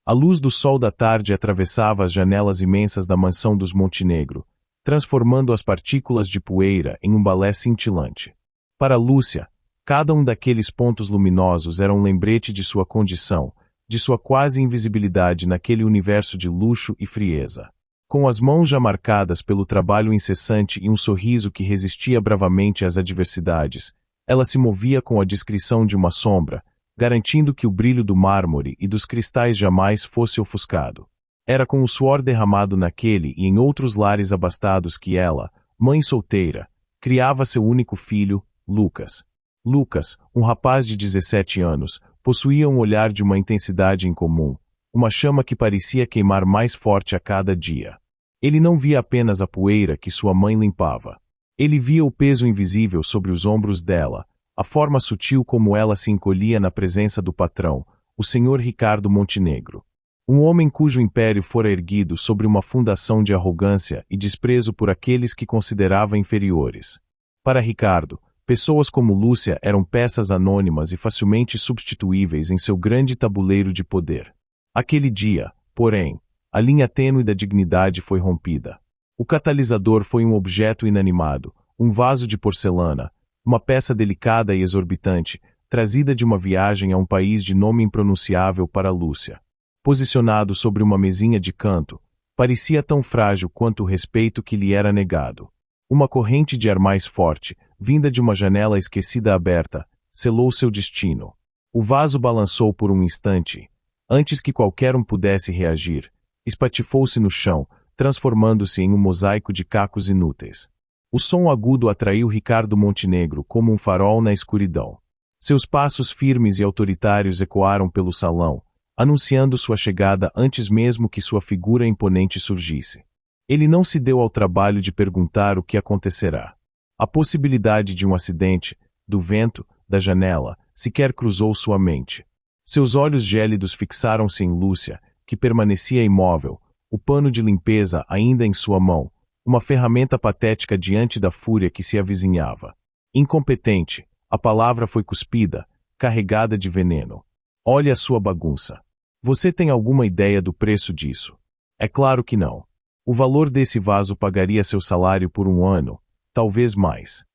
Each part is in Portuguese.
A luz do sol da tarde atravessava as janelas imensas da mansão dos Montenegro, transformando as partículas de poeira em um balé cintilante. Para Lúcia, cada um daqueles pontos luminosos era um lembrete de sua condição, de sua quase invisibilidade naquele universo de luxo e frieza. Com as mãos já marcadas pelo trabalho incessante e um sorriso que resistia bravamente às adversidades, ela se movia com a discrição de uma sombra, garantindo que o brilho do mármore e dos cristais jamais fosse ofuscado. Era com o suor derramado naquele e em outros lares abastados que ela, mãe solteira, criava seu único filho, Lucas. Lucas, um rapaz de 17 anos, possuía um olhar de uma intensidade incomum, uma chama que parecia queimar mais forte a cada dia. Ele não via apenas a poeira que sua mãe limpava. Ele via o peso invisível sobre os ombros dela, a forma sutil como ela se encolhia na presença do patrão, o senhor Ricardo Montenegro. Um homem cujo império fora erguido sobre uma fundação de arrogância e desprezo por aqueles que considerava inferiores. Para Ricardo, pessoas como Lúcia eram peças anônimas e facilmente substituíveis em seu grande tabuleiro de poder. Aquele dia, porém, a linha tênue da dignidade foi rompida. O catalisador foi um objeto inanimado, um vaso de porcelana, uma peça delicada e exorbitante, trazida de uma viagem a um país de nome impronunciável para Lúcia. Posicionado sobre uma mesinha de canto, parecia tão frágil quanto o respeito que lhe era negado. Uma corrente de ar mais forte, vinda de uma janela esquecida aberta, selou seu destino. O vaso balançou por um instante. Antes que qualquer um pudesse reagir, espatifou-se no chão, transformando-se em um mosaico de cacos inúteis. O som agudo atraiu Ricardo Montenegro como um farol na escuridão. Seus passos firmes e autoritários ecoaram pelo salão, anunciando sua chegada antes mesmo que sua figura imponente surgisse. Ele não se deu ao trabalho de perguntar o que acontecerá. A possibilidade de um acidente, do vento, da janela, sequer cruzou sua mente. Seus olhos gélidos fixaram-se em Lúcia, que permanecia imóvel, o pano de limpeza ainda em sua mão, uma ferramenta patética diante da fúria que se avizinhava. Incompetente, a palavra foi cuspida, carregada de veneno. Olhe a sua bagunça. Você tem alguma ideia do preço disso? É claro que não. O valor desse vaso pagaria seu salário por um ano, talvez mais.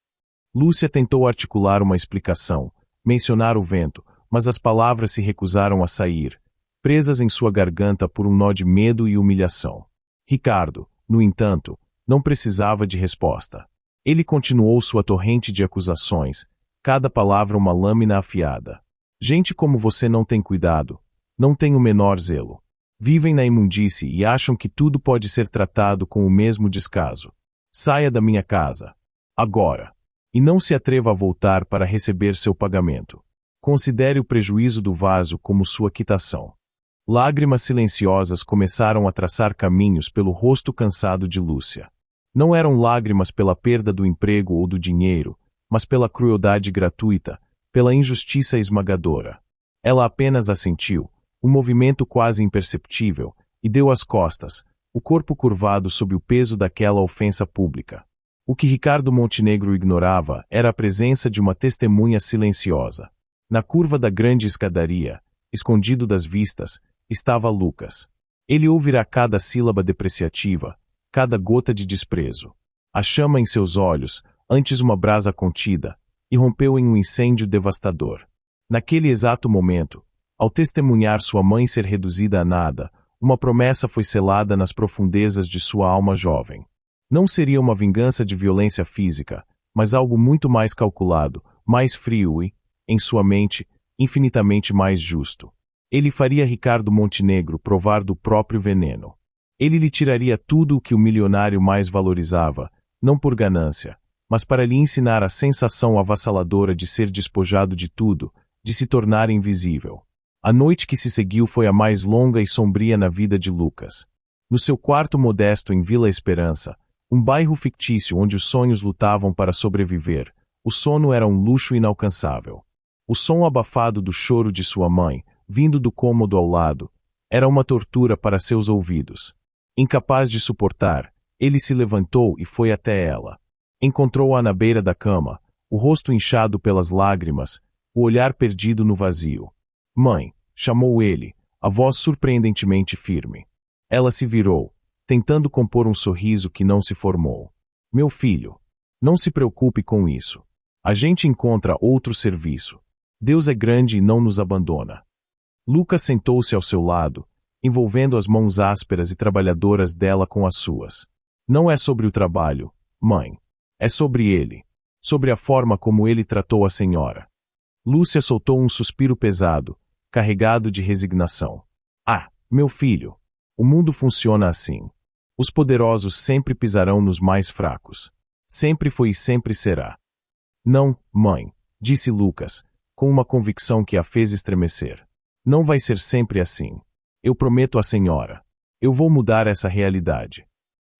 Lúcia tentou articular uma explicação, mencionar o vento, mas as palavras se recusaram a sair, presas em sua garganta por um nó de medo e humilhação. Ricardo, no entanto, não precisava de resposta. Ele continuou sua torrente de acusações, cada palavra uma lâmina afiada. Gente como você não tem cuidado, não tem o menor zelo. Vivem na imundície e acham que tudo pode ser tratado com o mesmo descaso. Saia da minha casa. Agora. E não se atreva a voltar para receber seu pagamento. Considere o prejuízo do vaso como sua quitação. Lágrimas silenciosas começaram a traçar caminhos pelo rosto cansado de Lúcia. Não eram lágrimas pela perda do emprego ou do dinheiro, mas pela crueldade gratuita, pela injustiça esmagadora. Ela apenas assentiu, um movimento quase imperceptível, e deu as costas, o corpo curvado sob o peso daquela ofensa pública. O que Ricardo Montenegro ignorava era a presença de uma testemunha silenciosa. Na curva da grande escadaria, escondido das vistas, estava Lucas. Ele ouvira cada sílaba depreciativa, cada gota de desprezo. A chama em seus olhos, antes uma brasa contida, irrompeu em um incêndio devastador. Naquele exato momento, ao testemunhar sua mãe ser reduzida a nada, uma promessa foi selada nas profundezas de sua alma jovem. Não seria uma vingança de violência física, mas algo muito mais calculado, mais frio e, em sua mente, infinitamente mais justo. Ele faria Ricardo Montenegro provar do próprio veneno. Ele lhe tiraria tudo o que o milionário mais valorizava, não por ganância, mas para lhe ensinar a sensação avassaladora de ser despojado de tudo, de se tornar invisível. A noite que se seguiu foi a mais longa e sombria na vida de Lucas. No seu quarto modesto em Vila Esperança, um bairro fictício onde os sonhos lutavam para sobreviver, o sono era um luxo inalcançável. O som abafado do choro de sua mãe, vindo do cômodo ao lado, era uma tortura para seus ouvidos. Incapaz de suportar, ele se levantou e foi até ela. Encontrou-a na beira da cama, o rosto inchado pelas lágrimas, o olhar perdido no vazio. Mãe, chamou ele, a voz surpreendentemente firme. Ela se virou, tentando compor um sorriso que não se formou. Meu filho, não se preocupe com isso. A gente encontra outro serviço. Deus é grande e não nos abandona. Lucas sentou-se ao seu lado, envolvendo as mãos ásperas e trabalhadoras dela com as suas. Não é sobre o trabalho, mãe. É sobre ele. Sobre a forma como ele tratou a senhora. Lúcia soltou um suspiro pesado, carregado de resignação. Ah, meu filho. O mundo funciona assim. Os poderosos sempre pisarão nos mais fracos. Sempre foi e sempre será. Não, mãe, disse Lucas, com uma convicção que a fez estremecer. Não vai ser sempre assim. Eu prometo à senhora. Eu vou mudar essa realidade.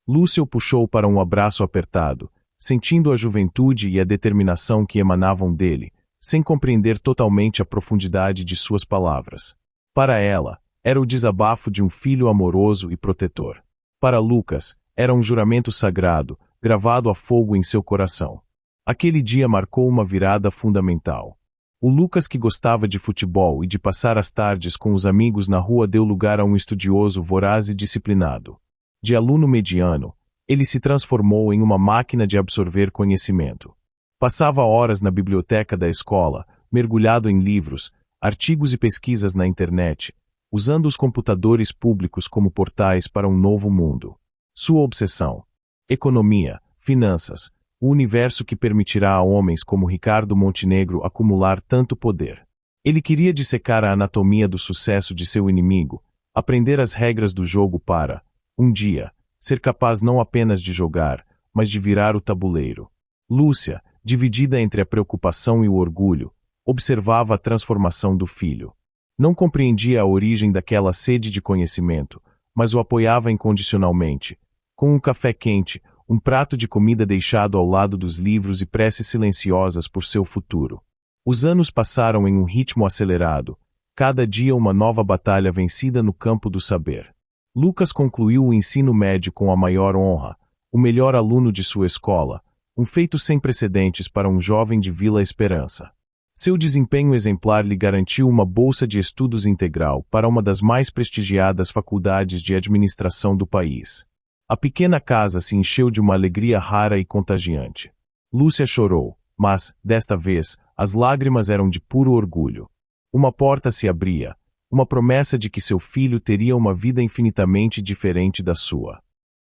Lúcia o puxou para um abraço apertado, sentindo a juventude e a determinação que emanavam dele, sem compreender totalmente a profundidade de suas palavras. Para ela, era o desabafo de um filho amoroso e protetor. Para Lucas, era um juramento sagrado, gravado a fogo em seu coração. Aquele dia marcou uma virada fundamental. O Lucas que gostava de futebol e de passar as tardes com os amigos na rua deu lugar a um estudioso voraz e disciplinado. De aluno mediano, ele se transformou em uma máquina de absorver conhecimento. Passava horas na biblioteca da escola, mergulhado em livros, artigos e pesquisas na internet, usando os computadores públicos como portais para um novo mundo. Sua obsessão: economia, finanças, o universo que permitirá a homens como Ricardo Montenegro acumular tanto poder. Ele queria dissecar a anatomia do sucesso de seu inimigo, aprender as regras do jogo para, um dia, ser capaz não apenas de jogar, mas de virar o tabuleiro. Lúcia, dividida entre a preocupação e o orgulho, observava a transformação do filho. Não compreendia a origem daquela sede de conhecimento, mas o apoiava incondicionalmente. Com um café quente, um prato de comida deixado ao lado dos livros e preces silenciosas por seu futuro. Os anos passaram em um ritmo acelerado, cada dia uma nova batalha vencida no campo do saber. Lucas concluiu o ensino médio com a maior honra, o melhor aluno de sua escola, um feito sem precedentes para um jovem de Vila Esperança. Seu desempenho exemplar lhe garantiu uma bolsa de estudos integral para uma das mais prestigiadas faculdades de administração do país. A pequena casa se encheu de uma alegria rara e contagiante. Lúcia chorou, mas, desta vez, as lágrimas eram de puro orgulho. Uma porta se abria, uma promessa de que seu filho teria uma vida infinitamente diferente da sua.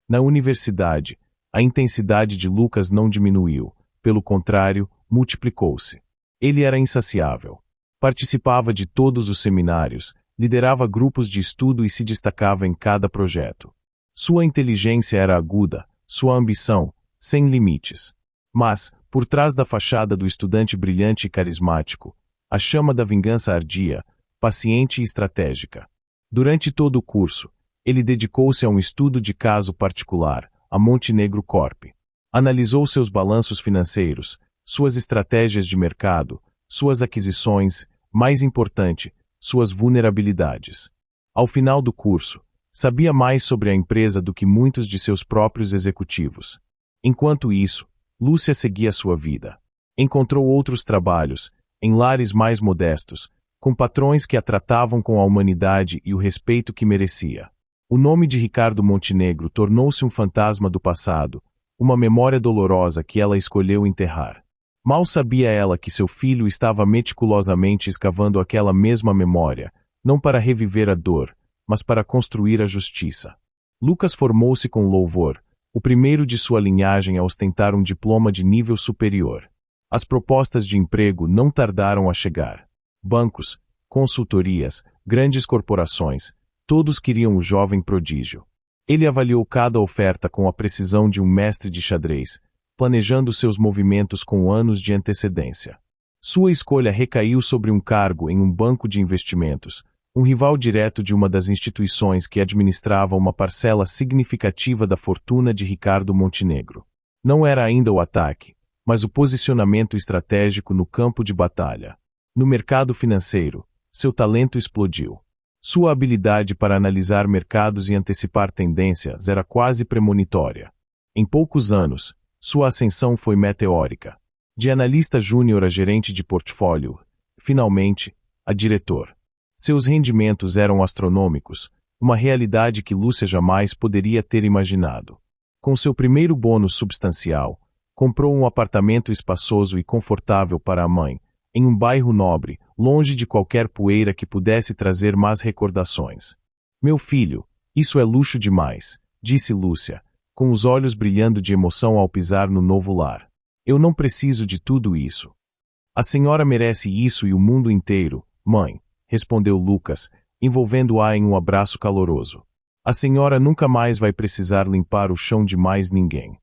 Na universidade, a intensidade de Lucas não diminuiu, pelo contrário, multiplicou-se. Ele era insaciável. Participava de todos os seminários, liderava grupos de estudo e se destacava em cada projeto. Sua inteligência era aguda, sua ambição, sem limites. Mas, por trás da fachada do estudante brilhante e carismático, a chama da vingança ardia, paciente e estratégica. Durante todo o curso, ele dedicou-se a um estudo de caso particular, a Montenegro Corp. Analisou seus balanços financeiros, suas estratégias de mercado, suas aquisições, mais importante, suas vulnerabilidades. Ao final do curso, sabia mais sobre a empresa do que muitos de seus próprios executivos. Enquanto isso, Lúcia seguia sua vida. Encontrou outros trabalhos, em lares mais modestos, com patrões que a tratavam com a humanidade e o respeito que merecia. O nome de Ricardo Montenegro tornou-se um fantasma do passado, uma memória dolorosa que ela escolheu enterrar. Mal sabia ela que seu filho estava meticulosamente escavando aquela mesma memória, não para reviver a dor, mas para construir a justiça. Lucas formou-se com louvor, o primeiro de sua linhagem a ostentar um diploma de nível superior. As propostas de emprego não tardaram a chegar. Bancos, consultorias, grandes corporações, todos queriam o jovem prodígio. Ele avaliou cada oferta com a precisão de um mestre de xadrez, planejando seus movimentos com anos de antecedência. Sua escolha recaiu sobre um cargo em um banco de investimentos, um rival direto de uma das instituições que administrava uma parcela significativa da fortuna de Ricardo Montenegro. Não era ainda o ataque, mas o posicionamento estratégico no campo de batalha. No mercado financeiro, seu talento explodiu. Sua habilidade para analisar mercados e antecipar tendências era quase premonitória. Em poucos anos, sua ascensão foi meteórica. De analista júnior a gerente de portfólio, finalmente, a diretor. Seus rendimentos eram astronômicos, uma realidade que Lúcia jamais poderia ter imaginado. Com seu primeiro bônus substancial, comprou um apartamento espaçoso e confortável para a mãe, em um bairro nobre, longe de qualquer poeira que pudesse trazer más recordações. Meu filho, isso é luxo demais, disse Lúcia, com os olhos brilhando de emoção ao pisar no novo lar. Eu não preciso de tudo isso. A senhora merece isso e o mundo inteiro, mãe, respondeu Lucas, envolvendo-a em um abraço caloroso. A senhora nunca mais vai precisar limpar o chão de mais ninguém.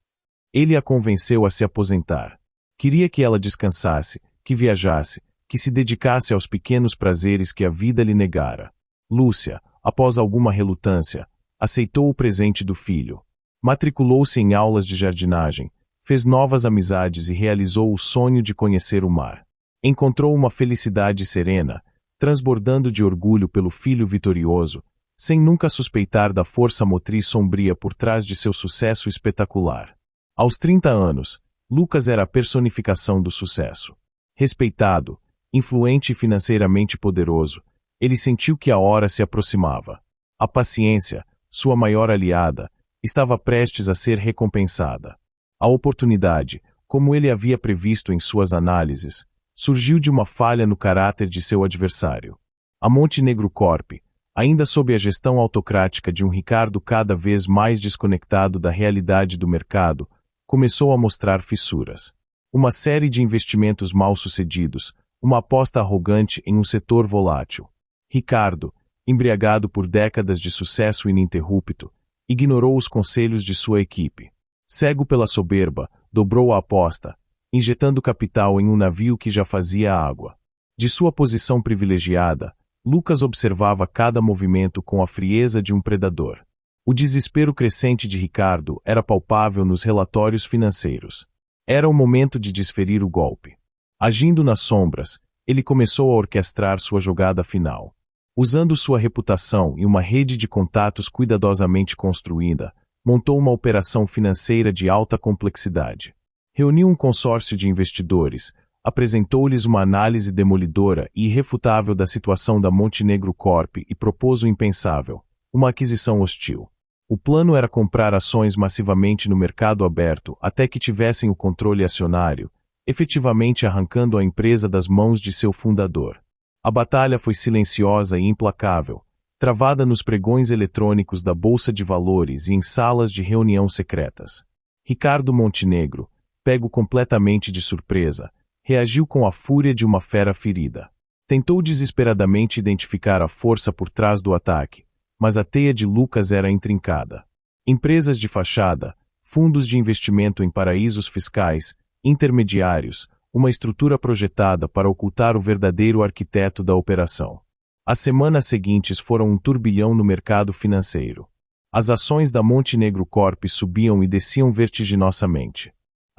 Ele a convenceu a se aposentar. Queria que ela descansasse, que viajasse, que se dedicasse aos pequenos prazeres que a vida lhe negara. Lúcia, após alguma relutância, aceitou o presente do filho. Matriculou-se em aulas de jardinagem, fez novas amizades e realizou o sonho de conhecer o mar. Encontrou uma felicidade serena, transbordando de orgulho pelo filho vitorioso, sem nunca suspeitar da força motriz sombria por trás de seu sucesso espetacular. Aos 30 anos, Lucas era a personificação do sucesso. Respeitado, influente e financeiramente poderoso, ele sentiu que a hora se aproximava. A paciência, sua maior aliada, estava prestes a ser recompensada. A oportunidade, como ele havia previsto em suas análises, surgiu de uma falha no caráter de seu adversário. A Montenegro Corp, ainda sob a gestão autocrática de um Ricardo cada vez mais desconectado da realidade do mercado, começou a mostrar fissuras. Uma série de investimentos mal-sucedidos, uma aposta arrogante em um setor volátil. Ricardo, embriagado por décadas de sucesso ininterrupto, ignorou os conselhos de sua equipe. Cego pela soberba, dobrou a aposta, injetando capital em um navio que já fazia água. De sua posição privilegiada, Lucas observava cada movimento com a frieza de um predador. O desespero crescente de Ricardo era palpável nos relatórios financeiros. Era o momento de desferir o golpe. Agindo nas sombras, ele começou a orquestrar sua jogada final. Usando sua reputação e uma rede de contatos cuidadosamente construída, montou uma operação financeira de alta complexidade. Reuniu um consórcio de investidores, apresentou-lhes uma análise demolidora e irrefutável da situação da Montenegro Corp e propôs o impensável, uma aquisição hostil. O plano era comprar ações massivamente no mercado aberto até que tivessem o controle acionário, efetivamente arrancando a empresa das mãos de seu fundador. A batalha foi silenciosa e implacável, travada nos pregões eletrônicos da Bolsa de Valores e em salas de reunião secretas. Ricardo Montenegro, pego completamente de surpresa, reagiu com a fúria de uma fera ferida. Tentou desesperadamente identificar a força por trás do ataque, mas a teia de Lucas era intrincada. Empresas de fachada, fundos de investimento em paraísos fiscais, intermediários, uma estrutura projetada para ocultar o verdadeiro arquiteto da operação. As semanas seguintes foram um turbilhão no mercado financeiro. As ações da Montenegro Corp subiam e desciam vertiginosamente.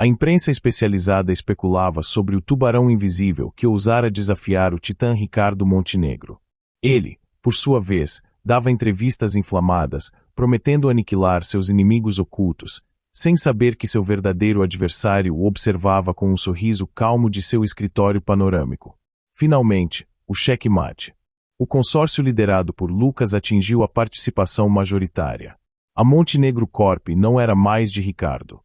A imprensa especializada especulava sobre o tubarão invisível que ousara desafiar o titã Ricardo Montenegro. Ele, por sua vez, dava entrevistas inflamadas, prometendo aniquilar seus inimigos ocultos, sem saber que seu verdadeiro adversário o observava com um sorriso calmo de seu escritório panorâmico. Finalmente, o cheque-mate. O consórcio liderado por Lucas atingiu a participação majoritária. A Montenegro Corp não era mais de Ricardo.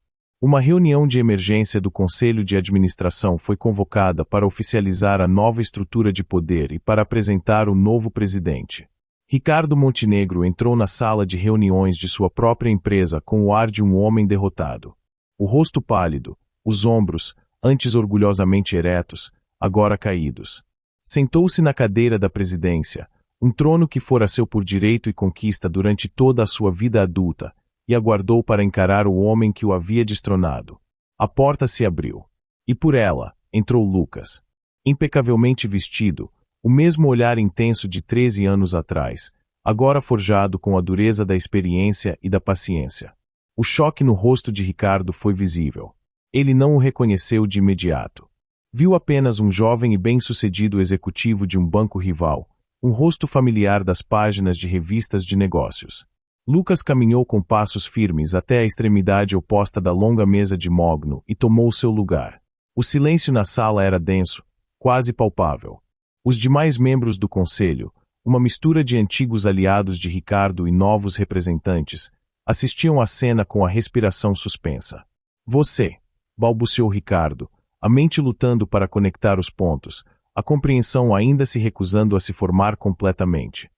Uma reunião de emergência do Conselho de Administração foi convocada para oficializar a nova estrutura de poder e para apresentar o novo presidente. Ricardo Montenegro entrou na sala de reuniões de sua própria empresa com o ar de um homem derrotado. O rosto pálido, os ombros, antes orgulhosamente eretos, agora caídos. Sentou-se na cadeira da presidência, um trono que fora seu por direito e conquista durante toda a sua vida adulta, e aguardou para encarar o homem que o havia destronado. A porta se abriu. E por ela, entrou Lucas. Impecavelmente vestido, o mesmo olhar intenso de 13 anos atrás, agora forjado com a dureza da experiência e da paciência. O choque no rosto de Ricardo foi visível. Ele não o reconheceu de imediato. Viu apenas um jovem e bem-sucedido executivo de um banco rival, um rosto familiar das páginas de revistas de negócios. Lucas caminhou com passos firmes até a extremidade oposta da longa mesa de mogno e tomou seu lugar. O silêncio na sala era denso, quase palpável. Os demais membros do conselho, Uma mistura de antigos aliados de Ricardo e novos representantes, assistiam à cena com a respiração suspensa. Você, balbuciou Ricardo, a mente lutando para conectar os pontos, a compreensão ainda se recusando a se formar completamente.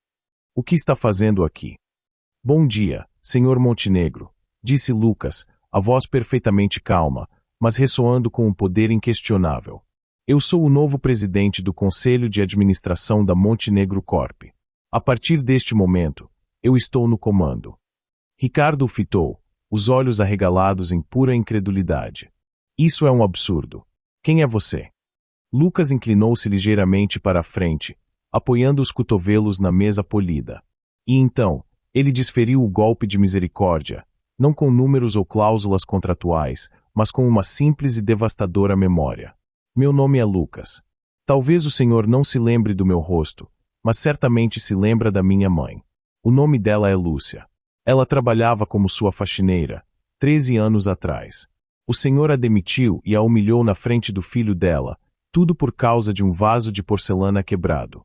O que está fazendo aqui? Bom dia, Sr. Montenegro, disse Lucas, a voz perfeitamente calma, mas ressoando com um poder inquestionável. Eu sou o novo presidente do Conselho de Administração da Montenegro Corp. A partir deste momento, eu estou no comando. Ricardo o fitou, os olhos arregalados em pura incredulidade. Isso é um absurdo. Quem é você? Lucas inclinou-se ligeiramente para a frente, apoiando os cotovelos na mesa polida. E então, ele desferiu o golpe de misericórdia, não com números ou cláusulas contratuais, mas com uma simples e devastadora memória. Meu nome é Lucas. Talvez o senhor não se lembre do meu rosto, mas certamente se lembra da minha mãe. O nome dela é Lúcia. Ela trabalhava como sua faxineira, 13 anos atrás. O senhor a demitiu e a humilhou na frente do filho dela, tudo por causa de um vaso de porcelana quebrado.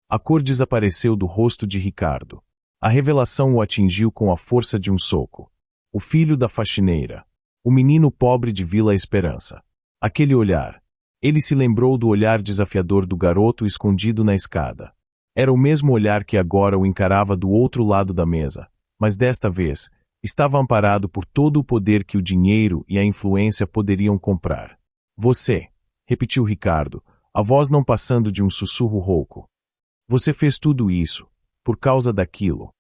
A cor desapareceu do rosto de Ricardo. A revelação o atingiu com a força de um soco. O filho da faxineira. O menino pobre de Vila Esperança. Aquele olhar. Ele se lembrou do olhar desafiador do garoto escondido na escada. Era o mesmo olhar que agora o encarava do outro lado da mesa, mas desta vez, estava amparado por todo o poder que o dinheiro e a influência poderiam comprar. Você, repetiu Ricardo, a voz não passando de um sussurro rouco. Você fez tudo isso, por causa daquilo.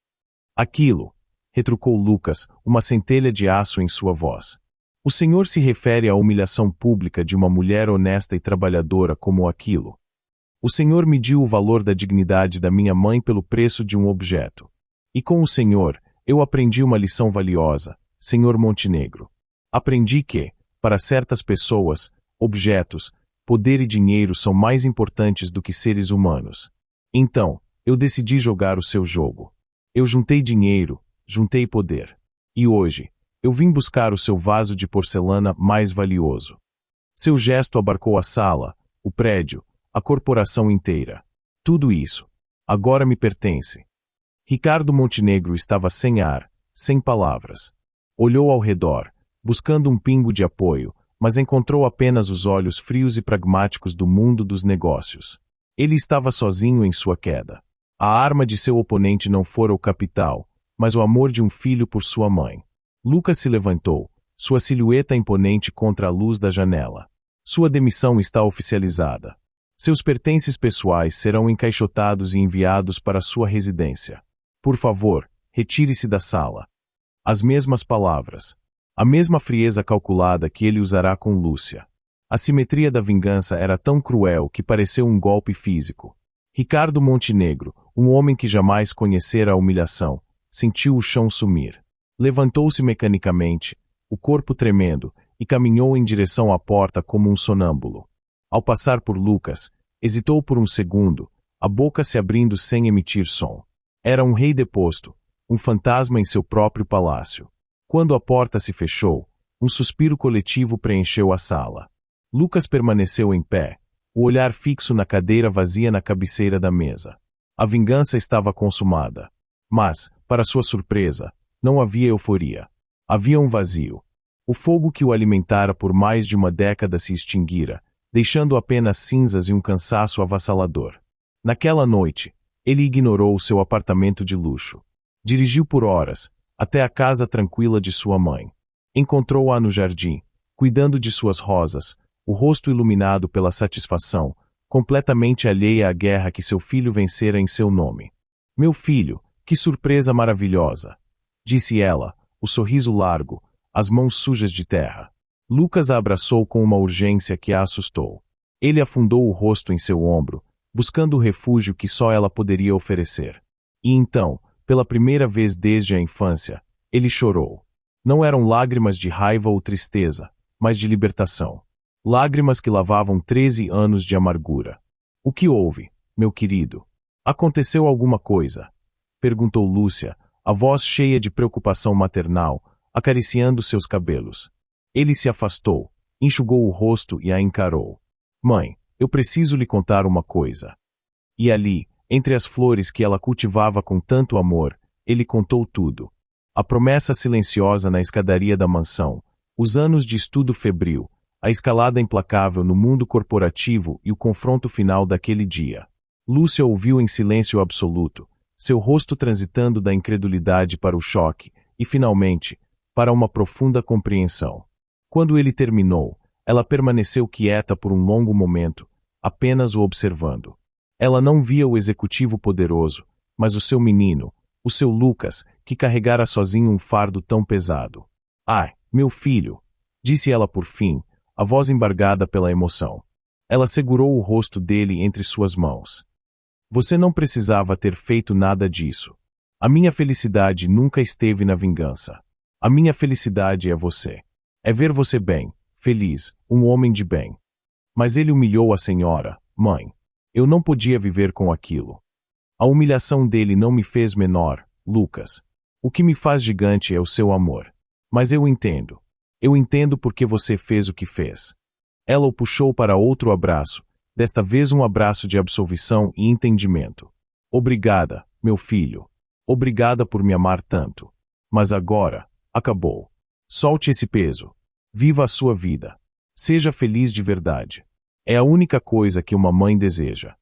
Aquilo, retrucou Lucas, uma centelha de aço em sua voz. O senhor se refere à humilhação pública de uma mulher honesta e trabalhadora como aquilo. O senhor mediu o valor da dignidade da minha mãe pelo preço de um objeto. E com o senhor, eu aprendi uma lição valiosa, senhor Montenegro. Aprendi que, para certas pessoas, objetos, poder e dinheiro são mais importantes do que seres humanos. Então, eu decidi jogar o seu jogo. Eu juntei dinheiro, juntei poder. E hoje, eu vim buscar o seu vaso de porcelana mais valioso. Seu gesto abarcou a sala, o prédio, a corporação inteira. Tudo isso, agora me pertence. Ricardo Montenegro estava sem ar, sem palavras. Olhou ao redor, buscando um pingo de apoio, mas encontrou apenas os olhos frios e pragmáticos do mundo dos negócios. Ele estava sozinho em sua queda. A arma de seu oponente não fora o capital, mas o amor de um filho por sua mãe. Lucas se levantou, sua silhueta imponente contra a luz da janela. Sua demissão está oficializada. Seus pertences pessoais serão encaixotados e enviados para sua residência. Por favor, retire-se da sala. As mesmas palavras. A mesma frieza calculada que ele usará com Lúcia. A simetria da vingança era tão cruel que pareceu um golpe físico. Ricardo Montenegro, um homem que jamais conhecera a humilhação, sentiu o chão sumir. Levantou-se mecanicamente, o corpo tremendo, e caminhou em direção à porta como um sonâmbulo. Ao passar por Lucas, hesitou por um segundo, a boca se abrindo sem emitir som. Era um rei deposto, um fantasma em seu próprio palácio. Quando a porta se fechou, um suspiro coletivo preencheu a sala. Lucas permaneceu em pé, o olhar fixo na cadeira vazia na cabeceira da mesa. A vingança estava consumada. Mas, para sua surpresa, não havia euforia. Havia um vazio. O fogo que o alimentara por mais de uma década se extinguira, deixando apenas cinzas e um cansaço avassalador. Naquela noite, ele ignorou seu apartamento de luxo. Dirigiu por horas, até a casa tranquila de sua mãe. Encontrou-a no jardim, cuidando de suas rosas, o rosto iluminado pela satisfação, completamente alheia à guerra que seu filho vencera em seu nome. Meu filho, que surpresa maravilhosa! Disse ela, o sorriso largo, as mãos sujas de terra. Lucas a abraçou com uma urgência que a assustou. Ele afundou o rosto em seu ombro, buscando o refúgio que só ela poderia oferecer. E então, pela primeira vez desde a infância, ele chorou. Não eram lágrimas de raiva ou tristeza, mas de libertação. Lágrimas que lavavam 13 anos de amargura. O que houve, meu querido? Aconteceu alguma coisa? Perguntou Lúcia, a voz cheia de preocupação maternal, acariciando seus cabelos. Ele se afastou, enxugou o rosto e a encarou. Mãe, eu preciso lhe contar uma coisa. E ali, Entre as flores que ela cultivava com tanto amor, ele contou tudo. A promessa silenciosa na escadaria da mansão, os anos de estudo febril, a escalada implacável no mundo corporativo e o confronto final daquele dia. Lúcia ouviu em silêncio absoluto, seu rosto transitando da incredulidade para o choque e, finalmente, para uma profunda compreensão. Quando ele terminou, ela permaneceu quieta por um longo momento, apenas o observando. Ela não via o executivo poderoso, mas o seu menino, o seu Lucas, que carregara sozinho um fardo tão pesado. "Ai, meu filho", disse ela por fim, a voz embargada pela emoção. Ela segurou o rosto dele entre suas mãos. "Você não precisava ter feito nada disso. A minha felicidade nunca esteve na vingança. A minha felicidade é você. É ver você bem, feliz, um homem de bem." Mas ele humilhou a senhora, mãe. Eu não podia viver com aquilo. A humilhação dele não me fez menor, Lucas. O que me faz gigante é o seu amor. Mas eu entendo. Eu entendo porque você fez o que fez. Ela o puxou para outro abraço, desta vez um abraço de absolvição e entendimento. "Obrigada, meu filho. Obrigada por me amar tanto. Mas agora, acabou. Solte esse peso. Viva a sua vida. Seja feliz de verdade. É a única coisa que uma mãe deseja."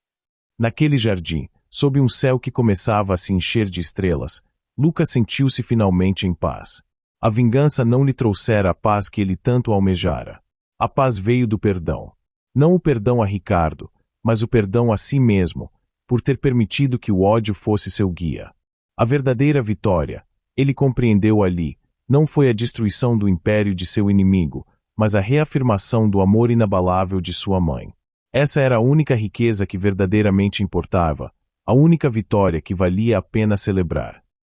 Naquele jardim, sob um céu que começava a se encher de estrelas, Lucas sentiu-se finalmente em paz. A vingança não lhe trouxera a paz que ele tanto almejara. A paz veio do perdão. Não o perdão a Ricardo, mas o perdão a si mesmo, por ter permitido que o ódio fosse seu guia. A verdadeira vitória, ele compreendeu ali, não foi a destruição do império de seu inimigo, mas a reafirmação do amor inabalável de sua mãe. Essa era a única riqueza que verdadeiramente importava, a única vitória que valia a pena celebrar.